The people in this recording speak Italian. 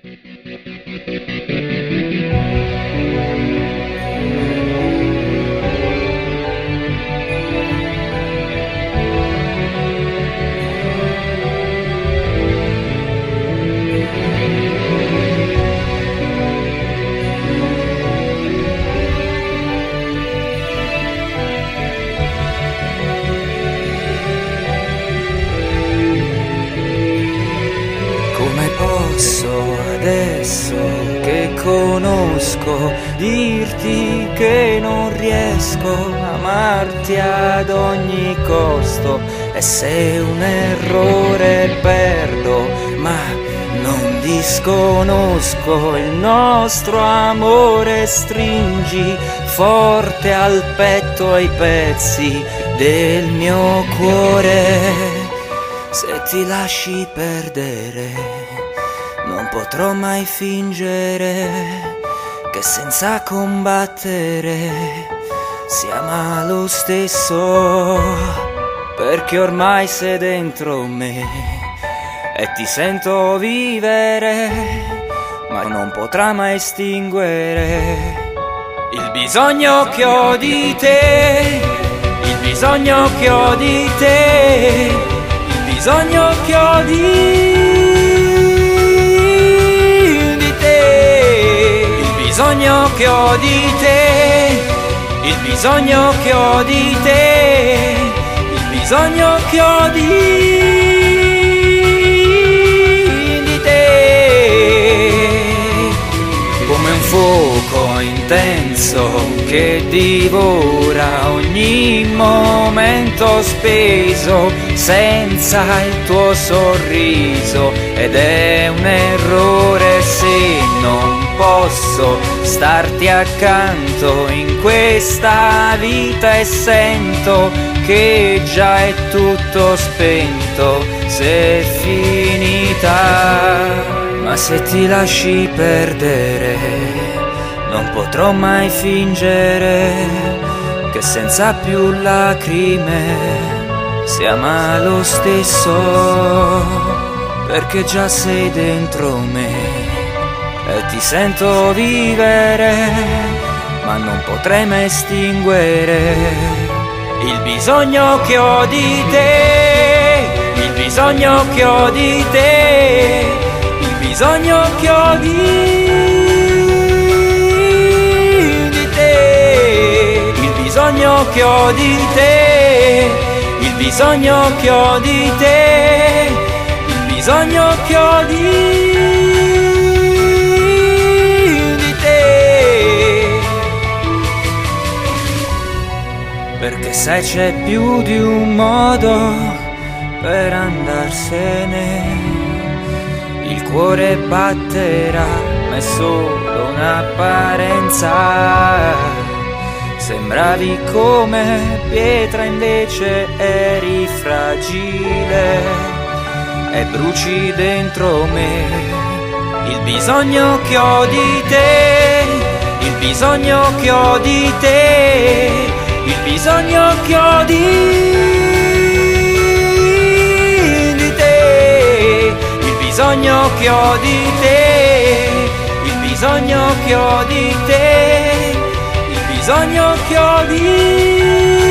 Come posso adesso che conosco dirti che non riesco a amarti ad ogni costo, e se un errore perdo, ma non disconosco il nostro amore. Stringi forte al petto ai pezzi del mio cuore. Se ti lasci perdere, non potrò mai fingere che senza combattere si ama lo stesso, perché ormai sei dentro me e ti sento vivere, ma non potrà mai estinguere il bisogno che ho di te, il bisogno che ho di te, il bisogno che ho di te, il bisogno che ho di te, il bisogno che ho di te, il bisogno che ho di te. Come un fuoco intenso che divora ogni momento speso senza il tuo sorriso, ed è un errore se non posso starti accanto in questa vita, e sento che già è tutto spento se è finita. Ma se ti lasci perdere, non potrò mai fingere che senza più lacrime si ama lo stesso, perché già sei dentro me e ti sento vivere, ma non potrei mai estinguere il bisogno che ho di te, il bisogno che ho di te, il bisogno che ho di te, il bisogno che ho di te, il bisogno che ho di te, il bisogno che ho di te. Perché se c'è più di un modo per andarsene, il cuore batterà, ma è solo un'apparenza. Sembravi come pietra, invece eri fragile e bruci dentro me. Il bisogno che ho di te, il bisogno che ho di te, il bisogno che ho di il bisogno che ho di te, il bisogno che ho di te, il bisogno che ho di